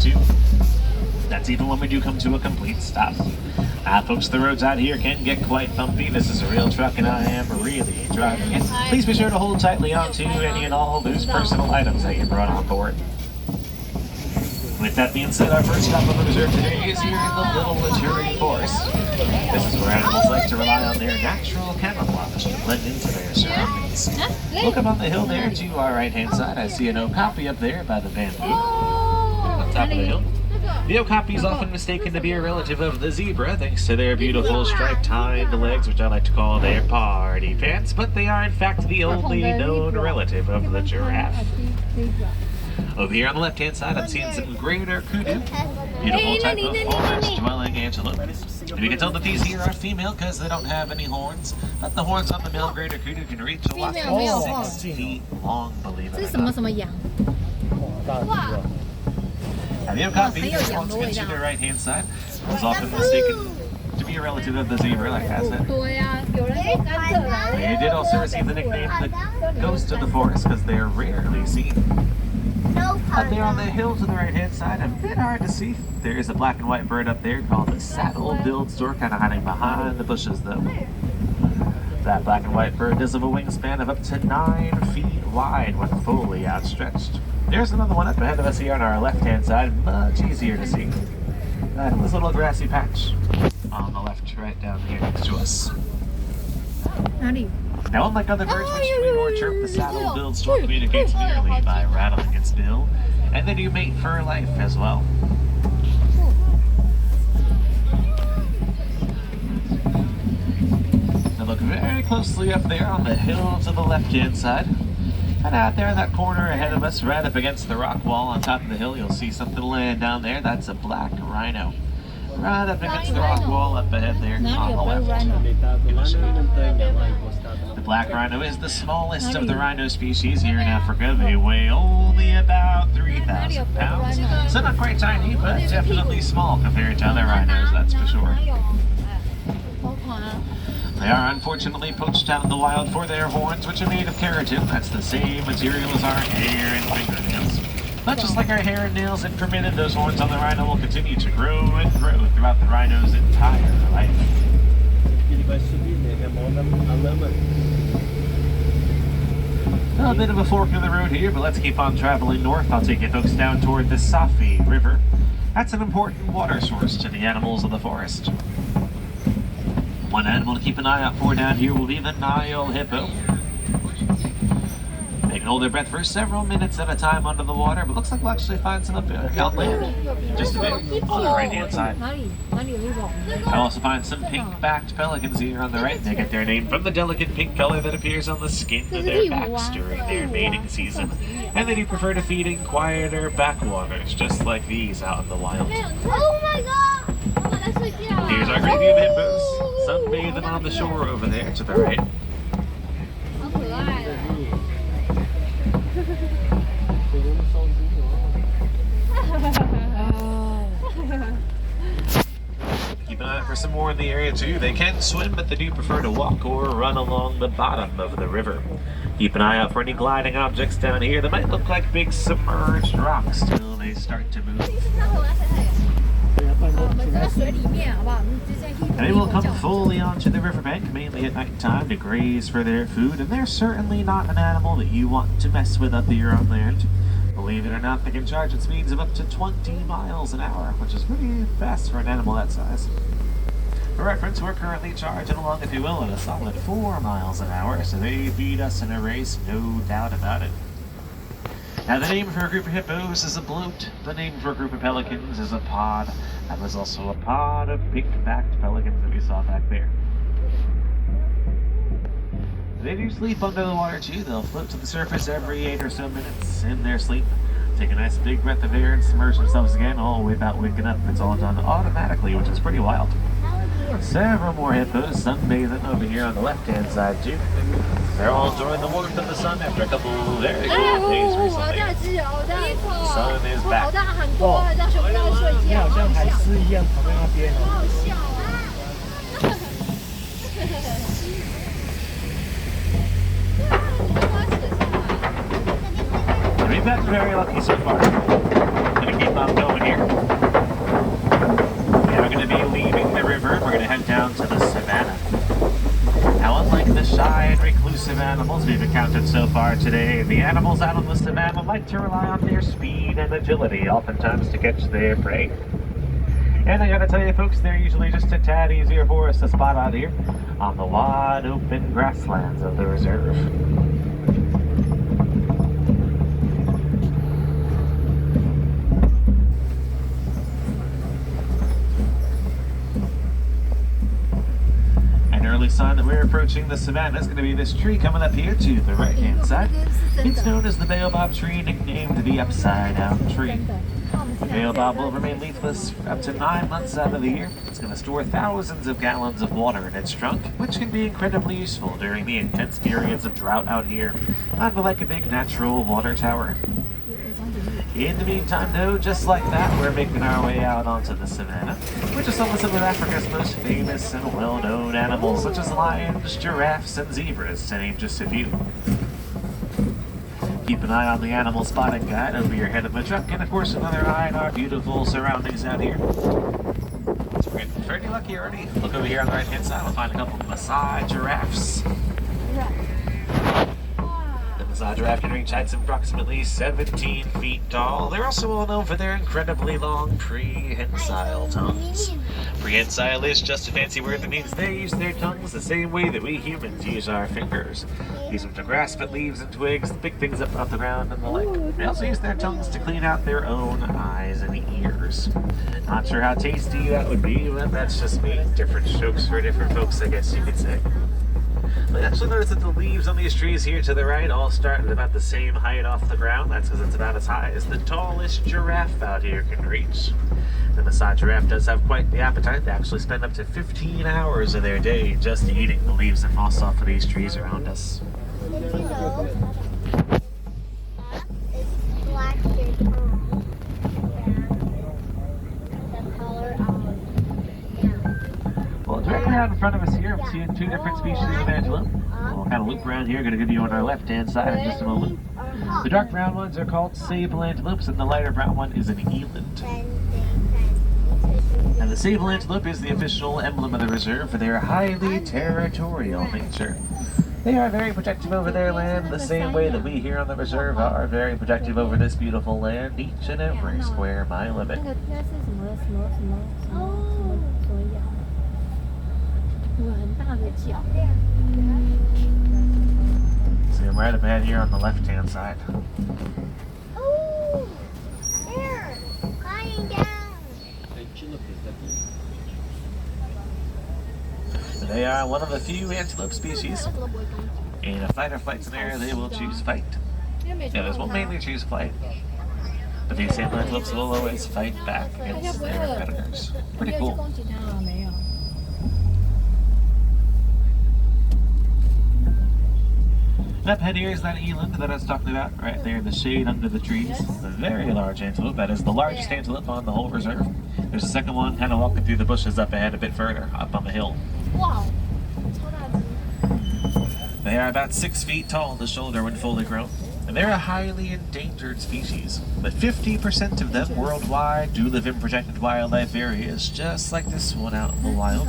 too. That's even when we do come to a complete stop. Folks, the roads out here can get quite bumpy. This is a real truck and I am really driving it. Please be sure to hold tightly onto any and all loose personal items that you brought on board. With that being said, our first stop on the reserve today is here in the Little Maturing Forest. This is where animals like to rely on their natural camouflage to blend into their surroundings. Look up on the hill there to our right-hand side. I see an okapi up there by the bamboo. On top of the hill. The okapi is often mistaken to be a relative of the zebra, thanks to their beautiful striped hind legs, which I like to call their party pants, but they are in fact the only known relative of the giraffe. Over here on the left-hand side, I'm seeing some greater kudu, beautiful type of forest-dwelling antelope. And you can tell that these here are female because they don't have any horns, but the horns on the male greater kudu can reach a whopping 6 feet long, believe it or not. Now the okapi, once again to the right-hand side, was often mistaken to be a relative of the zebra, like I said. They did also receive the nickname the ghost of the forest because they're rarely seen. Up there on the hill to the right-hand side, a bit hard to see. There is a black and white bird up there called the saddle-billed stork, kind of hiding behind the bushes though. That black and white bird does have a wingspan of up to 9 feet wide when fully outstretched. There's another one up ahead of us here on our left-hand side, much easier to see. Right in this little grassy patch on the left, right down here next to us. Now, unlike other birds which scream or chirp, the saddle-billed stork communicates merely by rattling its bill, and they do mate for life as well. Now look very closely up there on the hill to the left-hand side. And out there in that corner ahead of us, right up against the rock wall on top of the hill, you'll see something laying down there. That's a black rhino. Right up against the rock wall up ahead there on the left. The black rhino is the smallest of the rhino species here in Africa. They weigh only about 3,000 pounds. So not quite tiny, but definitely small compared to other rhinos, that's for sure. They are unfortunately poached out in the wild for their horns, which are made of keratin. That's the same material as our hair and fingernails. But just like our hair and nails have permitted, those horns on the rhino will continue to grow and grow throughout the rhino's entire life. A bit of a fork in the road here, but let's keep on traveling north. I'll take you folks down toward the Safi River. That's an important water source to the animals of the forest. One animal to keep an eye out for down here will be the Nile hippo. They can hold their breath for several minutes at a time under the water, but looks like we'll actually find some up on land. Just a bit on the right-hand side. I'll also find some pink-backed pelicans here on the right. They get their name from the delicate pink color that appears on the skin of their backs during their mating season. And they do prefer to feed in quieter backwaters, just like these out in the wild. Oh my god! Here's our great view of hippos, sunbathing on the shore over there to the right. Keep an eye out for some more in the area too. They can swim, but they do prefer to walk or run along the bottom of the river. Keep an ey out for any gliding objects down here that might look like big submerged rocks till they start to move. And they will come fully onto the riverbank, mainly at night time, to graze for their food, and they're certainly not an animal that you want to mess with up here on land. Believe it or not, they can charge at speeds of up to 20 miles an hour, which is pretty fast for an animal that size. For reference, we're currently charging along, if you will, at a solid 4 miles an hour, so they beat us in a race, no doubt about it. Now, the name for a group of hippos is a bloat. The name for a group of pelicans is a pod. That was also a pod of pink-backed pelicans that we saw back there. They do sleep under the water too. They'll float to the surface every 8 or so minutes in their sleep. Take a nice big breath of air and submerge themselves again, all without waking up. It's all done automatically, which is pretty wild. Several more hippos sunbathing over here on the left-hand side too. They're all enjoying the warmth of the sun after a couple very cold days recently. The sun is back. We've gotten very lucky so far. Gonna keep on going here. animals we've encountered so far today. The animals out on the savannah like to rely on their speed and agility, oftentimes to catch their prey. And I gotta tell you folks, they're usually just a tad easier for us to spot out here on the wide open grasslands of the reserve. Early sign that we're approaching the savannah is going to be this tree coming up here to the right hand side. It's known as the baobab tree, nicknamed the upside down tree. The baobab will remain leafless for up to 9 months out of the year. It's going to store thousands of gallons of water in its trunk, which can be incredibly useful during the intense periods of drought out here, kind of like a big natural water tower. In the meantime, though, just like that, we're making our way out onto the savannah, which is home to some of Africa's most famous and well-known animals, such as lions, giraffes, and zebras, to name just a few. Keep an eye on the animal spotting guide over your head of the truck, and of course another eye on our beautiful surroundings out here. So we're getting pretty lucky already. Look over here on the right-hand side, we'll find a couple of Maasai giraffes. Maasai giraffe can reach heights of approximately 17 feet tall. They're also well known for their incredibly long prehensile tongues. Prehensile is just a fancy word that means they use their tongues the same way that we humans use our fingers. Use them to grasp at leaves and twigs, pick things up off the ground, and the like. They also use their tongues to clean out their own eyes and ears. Not sure how tasty that would be, but that's just me. Different strokes for different folks, I guess you could say. But actually notice that the leaves on these trees here to the right all start at about the same height off the ground. That's because it's about as high as the tallest giraffe out here can reach. The Maasai giraffe does have quite the appetite. They actually spend up to 15 hours of their day just eating the leaves and moss off of these trees around us. Directly out in front of us here, we're seeing two different species of antelope. We'll kind of loop around here, going to give you on our left-hand side in just a moment. The dark brown ones are called sable antelopes, and the lighter brown one is an eland. And the sable antelope is the official emblem of the reserve for their highly territorial nature. They are very protective over their land, the same way that we here on the reserve are very protective over this beautiful land, each and every square mile of it. See them right up ahead here on the left-hand side. Oh, there, lying down. They are one of the few antelope species. In a fight or flight scenario, they will choose fight. Yeah, this will mainly choose flight. But these sable antelopes will always fight back against their predators. Pretty cool. Up ahead here is that eland that I was talking about, right there in the shade under the trees. A very large antelope. That is the largest antelope on the whole reserve. There's a second one kind of walking through the bushes up ahead a bit further, up on the hill. Wow. They are about 6 feet tall at the shoulder when fully grown. And they're a highly endangered species. But 50% of them worldwide do live in protected wildlife areas, just like this one out in the wild.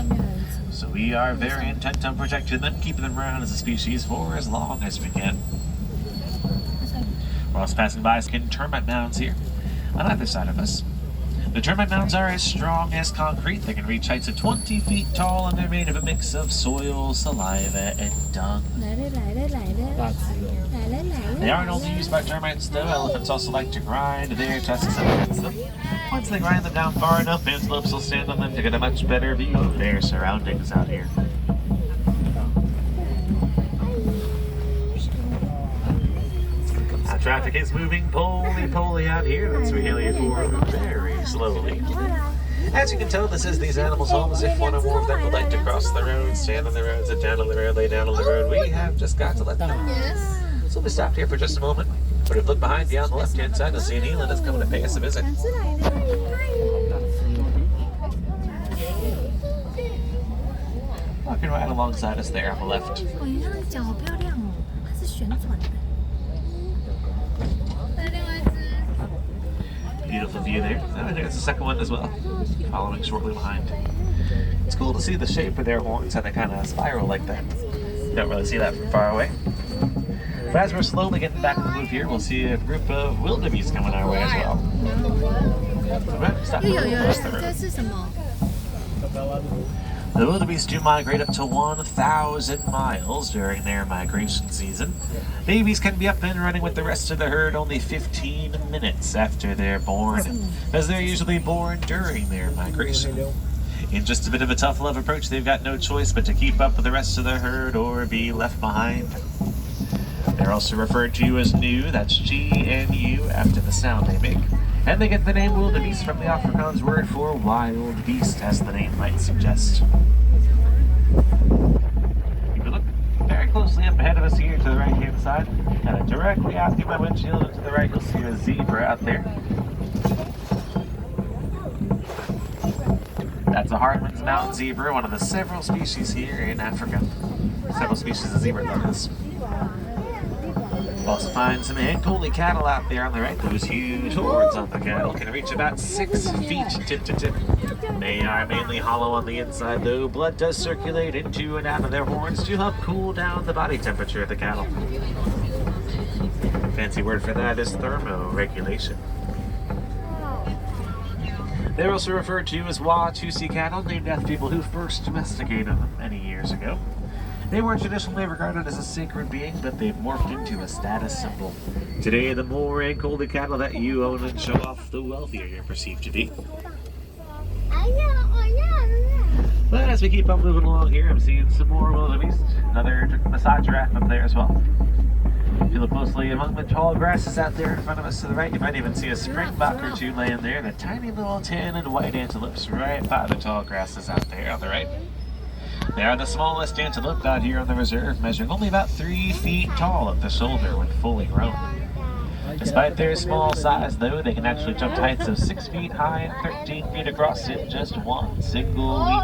So we are very intent on protecting them, keeping them around as a species for as long as we can. We're also passing by some termite mounds here on either side of us. The termite mounds are as strong as concrete. They can reach heights of 20 feet tall, and they're made of a mix of soil, saliva, and dung. They aren't only used by termites though. Elephants also like to grind their tusks against them. Once they grind them down far enough, antelopes will stand on them to get a much better view of their surroundings out here. Now, traffic is moving poly out here. That's Swahili for very slowly. As you can tell, this is these animals' homes. If one or more of them would like to cross the road, stand on the road, sit down on the road, lay down on the road, we have just got to let them. So we'll be stopped here for just a moment. But if you look behind you on the left-hand side, you'll see an eland that's coming to pay us a visit. Walking right alongside us there on the left. Beautiful view there. I think it's the second one as well, following shortly behind. It's cool to see the shape of their horns, how they kind of spiral like that. You don't really see that from far away. But as we're slowly getting back in the move here, we'll see a group of wildebeest coming our way as well. Stop across the road. 这是什么？ The wildebeest do migrate up to 1,000 miles during their migration season. Babies can be up and running with the rest of the herd only 15 minutes after they're born, as they're usually born during their migration. In just a bit of a tough love approach, they've got no choice but to keep up with the rest of the herd or be left behind. They're also referred to as new, that's G-N-U, after the sound they make. And they get the name wildebeest from the Afrikaans word for wild beast, as the name might suggest. If you look very closely up ahead of us here to the right-hand side, directly after my windshield and to the right, you'll see a zebra out there. That's a Hartman's mountain zebra, one of the several species here in Africa. Several species of zebra, that is. You'll also find some Ankoli cattle out there on the right. Those huge horns on the cattle can reach about 6 feet tip to tip. They are mainly hollow on the inside, though blood does circulate into and out of their horns to help cool down the body temperature of the cattle. Fancy word for that is thermoregulation. They're also referred to as Watusi cattle, named after people who first domesticated them many years ago. They were traditionally regarded as a sacred being, but they've morphed into a status symbol. Today, the more Ankoli cattle that you own and show off, the wealthier you're perceived to be. But as we keep on moving along here, I'm seeing some more wildebeest. Another Maasai giraffe up there as well. If you look closely among the tall grasses out there in front of us to the right, you might even see a springbok or two laying there. The tiny little tan and white antelopes right by the tall grasses out there on the right. They are the smallest antelope out here on the reserve, measuring only about 3 feet tall at the shoulder when fully grown. Despite their small size, though, they can actually jump to heights of 6 feet high and 13 feet across in just one single leap.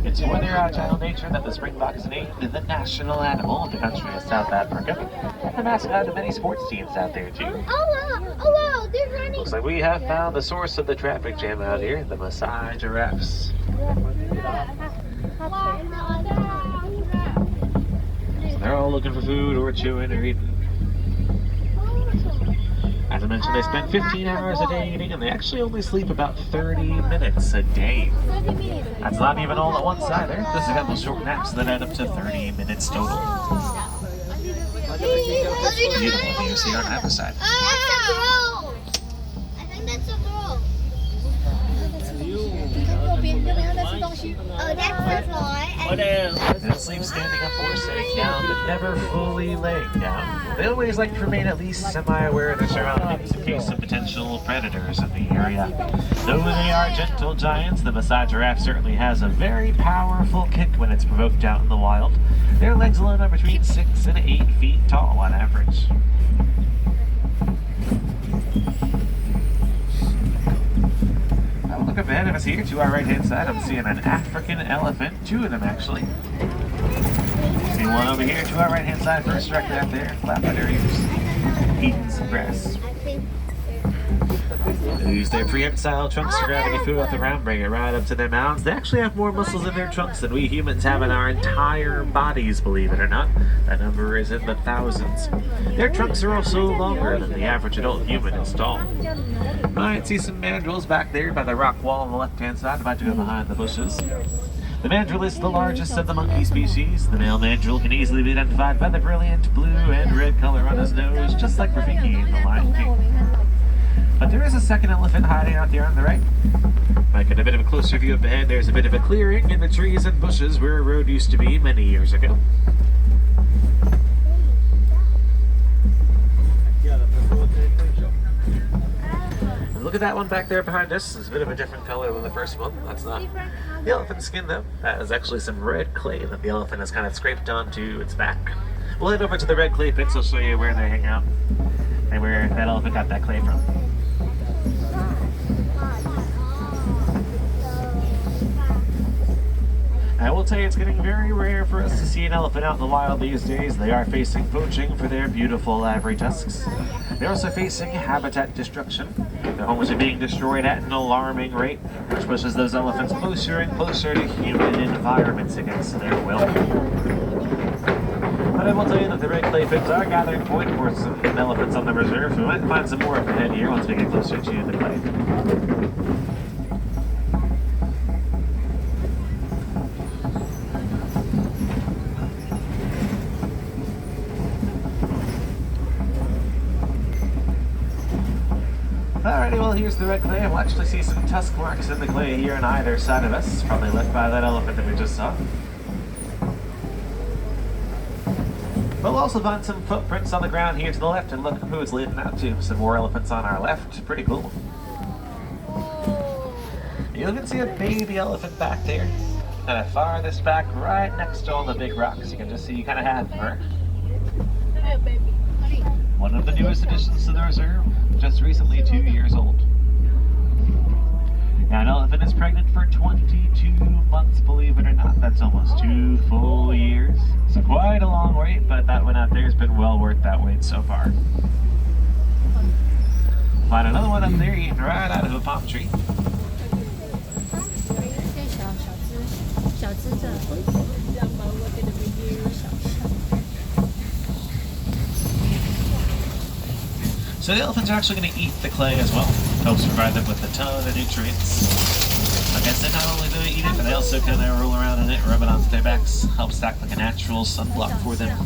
It's for their agile nature that the springbok is named the national animal of the country of South Africa, and the mascot of many sports teams out there, too. Oh wow, they're running. Looks like we have found the source of the traffic jam out here, the Maasai giraffes. So they're all looking for food or chewing or eating. As I mentioned, they spend 15 hours a day eating, and they actually only sleep about 30 minutes a day. That's not even all at once either. This is a couple short naps that add up to 30 minutes total. Beautiful views here on the other side. That's a girl. I think that's a girl. Oh, that's a boy. They'll sleep standing up or sitting down, but never fully laying down. They always like to remain at least semi-aware of their surroundings in case of potential predators in the area. Though they are gentle giants, the Maasai giraffe certainly has a very powerful kick when it's provoked out in the wild. Their legs alone are between 6 and 8 feet tall on average. Look up ahead of us here to our right-hand side. I'm seeing an African elephant, 2 of them actually. See one over here to our right-hand side, first directly up there, flapping their ears, eating some grass. They use their prehensile trunks to grab any food off the ground, bring it right up to their mouths. They actually have more muscles in their trunks than we humans have in our entire bodies, believe it or not. That number is in the thousands. Their trunks are also longer than the average adult human is tall. Might see some mandrills back there by the rock wall on the left-hand side, about to go behind the bushes. The mandrill is the largest of the monkey species. The male mandrill can easily be identified by the brilliant blue and red color on his nose, just like Rafiki in The Lion King. But there is a second elephant hiding out there on the right. Might get a bit of a closer view up ahead. There's a bit of a clearing in the trees and bushes where a road used to be many years ago. Look at that one back there behind us. It's a bit of a different color than the first one. That's not the elephant's skin, though. That is actually some red clay that the elephant has kind of scraped onto its back. We'll head over to the red clay pits. I'll show you where they hang out and where that elephant got that clay from. I will tell you, it's getting very rare for us to see an elephant out in the wild these days. They are facing poaching for their beautiful ivory tusks. They're also facing habitat destruction. Their homes are being destroyed at an alarming rate, which pushes those elephants closer and closer to human environments against their will. But I will tell you that the red clay pits are gathering point for some elephants on the reserve. We might find some more up ahead here once we get closer to the clay. Alrighty, well here's the red clay. We'll actually see some tusk marks in the clay here on either side of us. Probably left by that elephant that we just saw. We'll also find some footprints on the ground here to the left, and look who it's leading out to. Some more elephants on our left. Pretty cool. You can see a baby elephant back there. And a farthest back right next to all the big rocks. You can just see you kind of have her. One of the newest additions to the reserve, just recently 2 years old. Now, an elephant is pregnant for 22 months, believe it or not. That's almost 2 full years. So quite a long wait, but that one out there has been well worth that wait so far. Find another one up there eating right out of a palm tree. So the elephants are actually going to eat the clay as well. Helps provide them with a ton of nutrients. Like I said, not only do they eat it, but they also kind of roll around in it, rub it onto their backs, helps act like a natural sunblock for them.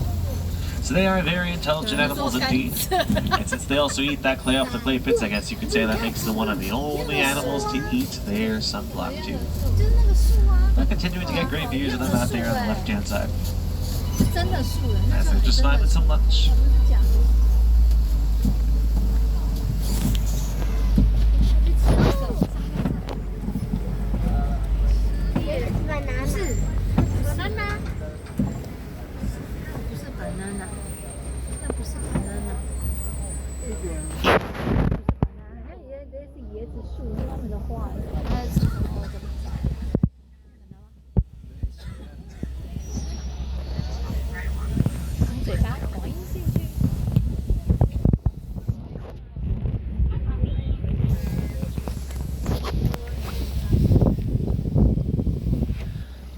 So they are very intelligent animals indeed. And since they also eat that clay off the clay pits, I guess you could say that makes them one of the only animals to eat their sunblock too. They're continuing to get great views of them out there on the left-hand side. As they're just finding some lunch.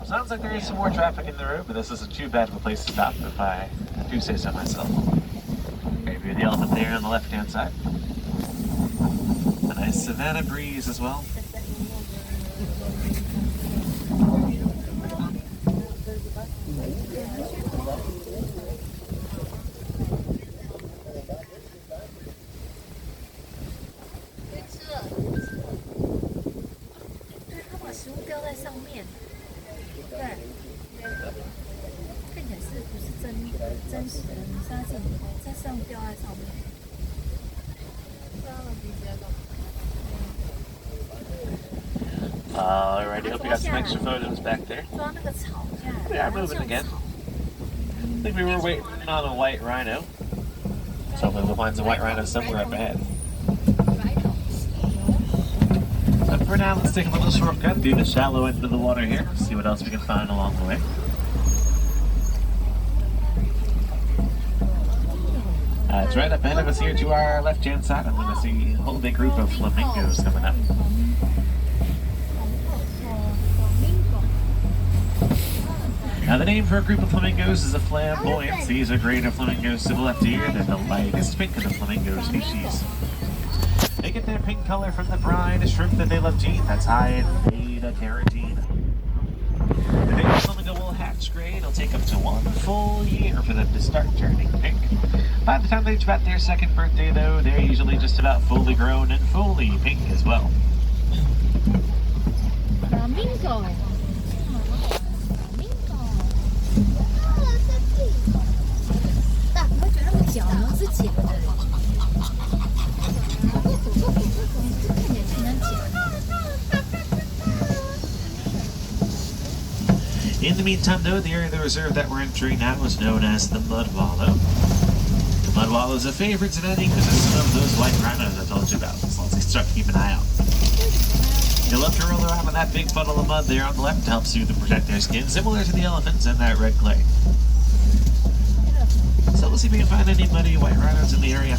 Sounds like there is some more traffic in the road, but this isn't too bad of a place to stop if I do say so myself. Maybe the elephant there on the left-hand side. A nice savanna breeze as well. Alrighty, hope you got some extra photos back there. We are moving again. I think we were waiting on a white rhino. So hopefully we'll find some white rhinos somewhere up ahead. But for now, let's take a little shortcut through the shallow end of the water here. See what else we can find along the way. It's right up ahead of us here to our left-hand side. I'm going to see a whole big group of flamingos coming up. Now the name for a group of flamingos is a flamboyant. These are greater flamingos to the left here. They're the lightest pink of the flamingo species. They get their pink color from the brine shrimp that they love to eat. That's high in beta-carotene. The baby flamingo will hatch gray. It'll take up to 1 full year for them to start turning pink. By the time they reach about their second birthday, though, they're usually just about fully grown and fully pink as well. Flamingo. In the meantime, though, the area of the reserve that we're entering now is known as the Mud Wallow. The Mud Wallow is a favorite genetic ecosystem of those white rhinos I told you about, so let's start keeping an eye out. You'll love to roll around in that big puddle of mud there on the left to help soothe and protect their skin, similar to the elephants and that red clay. So we'll see if we can find any muddy white rhinos in the area.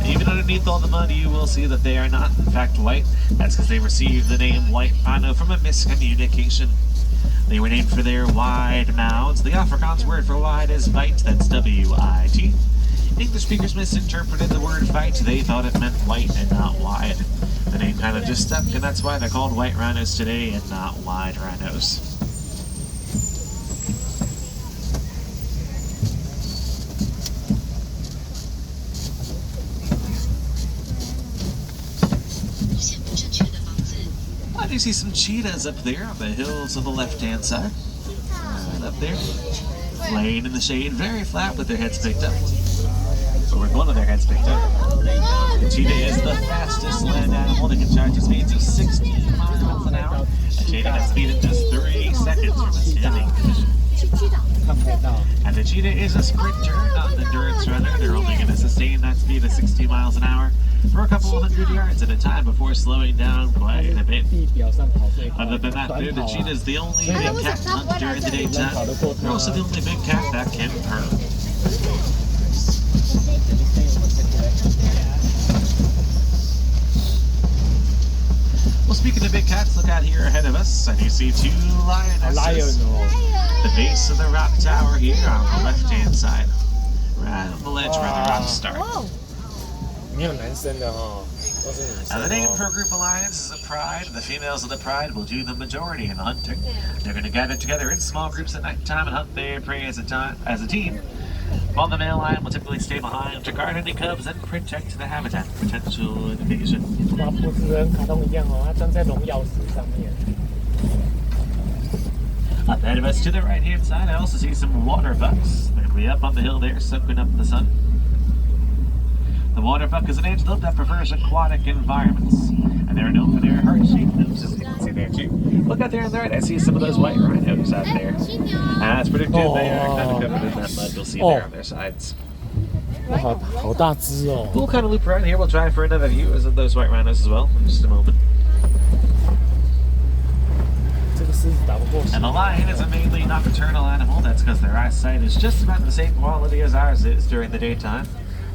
Even under underneath all the mud, you will see that they are not, in fact, white. That's because they received the name white rhino from a miscommunication. They were named for their wide mouths. The Afrikaans word for wide is weit, that's W-I-T. English speakers misinterpreted the word fight. They thought it meant white and not wide. The name kind of just stuck, and that's why they're called white rhinos today and not wide rhinos. I do see some cheetahs up there on the hills on the left-hand side. Right up there. Laying in the shade, very flat with their heads picked up. Or with one of their heads picked up. The cheetah is the fastest land animal that can charge at speeds of 16 miles an hour. Achieving that speed in just 3 seconds from a standing position. And the cheetah is a sprinter, not an endurance runner. They're only going to sustain that speed of 60 miles an hour for a couple of hundred yards at a time before slowing down quite a bit. Other than that, the cheetah is the only big cat to hunt during the daytime. They're also the only big cat that can purr. Well, speaking of big cats, look out here ahead of us, and you see 2 lionesses. The base of the rock tower here on the left-hand side. Right on the ledge where the rocks start. Now, the name for a group of lions is a pride. The females of the pride will do the majority in the hunting. They're going to gather together in small groups at nighttime and hunt their prey as a team. While the male lion will typically stay behind to guard any cubs and protect the habitat from potential invasion. Up ahead of us to the right-hand side, I also see some water bucks. They're going to be up on the hill there, soaking up the sun. The water buck is an antelope that prefers aquatic environments, and they're known for their heart-shaped noses, as you can see there too. Look out there on the right, I see some of those white rhinos out there. As predicted, they are kind of covered in that mud you'll see there on their sides. We'll kind of loop around here, we'll try for another view of those white rhinos as well, in just a moment. And the lion is a mainly nocturnal animal. That's because their eyesight is just about the same quality as ours is during the daytime.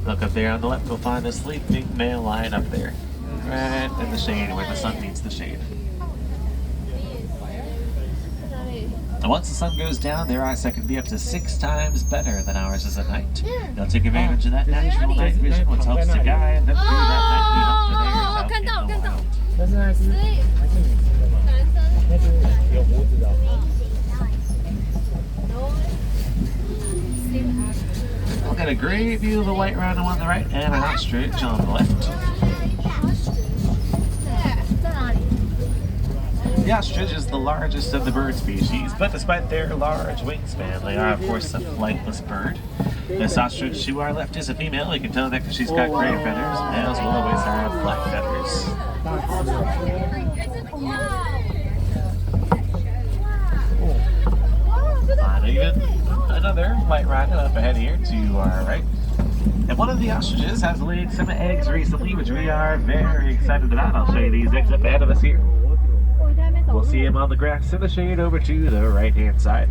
Look up there on the left, you'll find a sleeping male lion up there, right in the shade where the sun meets the shade. And once the sun goes down, their eyesight can be up to 6 times better than ours is at night. They'll take advantage of that natural night vision, which helps to guide them through that nightly hunt for theirs out in the wild. We'll get a great view of the white rhino on the right and an ostrich on the left. The ostrich is the largest of the bird species, but despite their large wingspan, they are of course a flightless bird. This ostrich to our left is a female. You can tell that because she's got gray feathers. Males will always have black feathers. Even another white rhino up ahead here to our right. And one of the ostriches has laid some eggs recently, which we are very excited about. I'll show you these eggs up ahead of us here. We'll see him on the grass in the shade over to the right-hand side.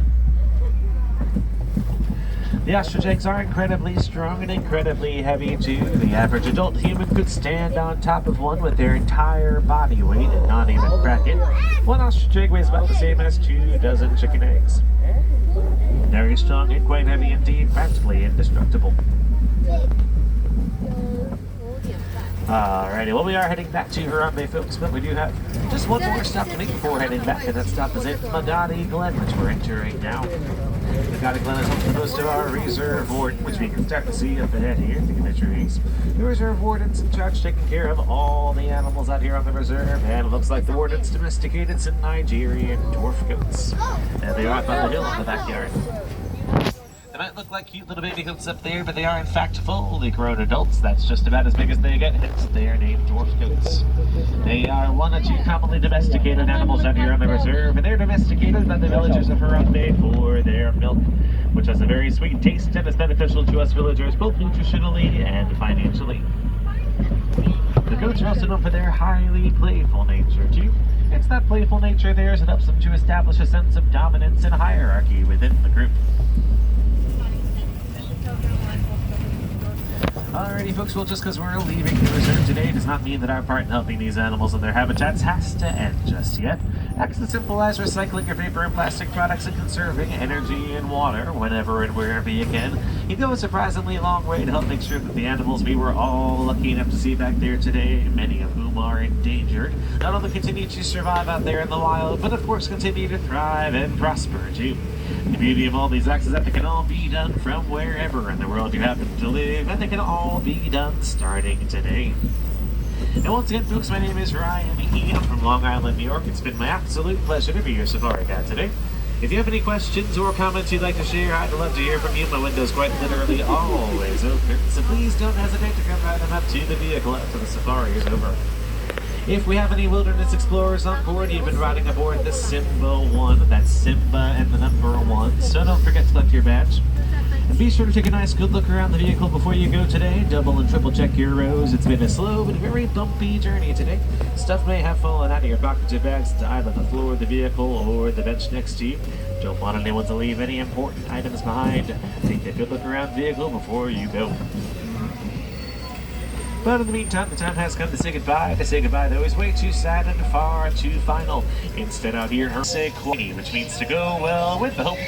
The ostrich eggs are incredibly strong and incredibly heavy too. The average adult human could stand on top of one with their entire body weight and not even crack it. One ostrich egg weighs about the same as 2 dozen chicken eggs. Very strong and quite heavy indeed, practically indestructible. Alrighty, well we are heading back to Harambe, folks, but we do have just one more stop to make before heading back, and that stop is at Magadi Glen, which we're entering now. Magadi Glen is home to most of our reserve warden, which we can start to see up ahead here, the trees. The reserve warden's in charge taking care of all the animals out here on the reserve, and it looks like the warden's domesticated some Nigerian dwarf goats. And they are up on the hill in the backyard. They might look like cute little baby goats up there, but they are in fact fully grown adults. That's just about as big as they get, hence they are named dwarf goats. They are one of 2 commonly domesticated animals out here on the reserve, and they're domesticated by the villagers of Harambe for their milk, which has a very sweet taste and is beneficial to us villagers both nutritionally and financially. The goats are also known for their highly playful nature too. It's that playful nature of theirs that helps them to establish a sense of dominance and hierarchy within the group. Alrighty folks, well just because we're leaving the reserve today does not mean that our part in helping these animals and their habitats has to end just yet. Acts as simple as recycling your paper and plastic products and conserving energy and water whenever and wherever you can. You go a surprisingly long way to help make sure that the animals we were all lucky enough to see back there today, many of whom are endangered, not only continue to survive out there in the wild, but of course continue to thrive and prosper too. The beauty of all these acts is that they can all be done from wherever in the world you happen to live, and they can all be done starting today. And once again, folks, my name is Ryan. I'm from Long Island, New York. It's been my absolute pleasure to be your safari guide today. If you have any questions or comments you'd like to share, I'd love to hear from you. My window's quite literally always open, so please don't hesitate to come right on up to the vehicle after the safari is over. If we have any wilderness explorers on board, you've been riding aboard the Simba 1. That's Simba and the number 1, so don't forget to collect your badge. And be sure to take a nice good look around the vehicle before you go today. Double and triple check your rows. It's been a slow but very bumpy journey today. Stuff may have fallen out of your pockets or bags to either the floor of the vehicle or the bench next to you. Don't want anyone to leave any important items behind. Take a good look around the vehicle before you go. But in the meantime, the time has come to say goodbye. To say goodbye, though, is way too sad and far too final. Instead, out here, say queen, which means to go well with the hope that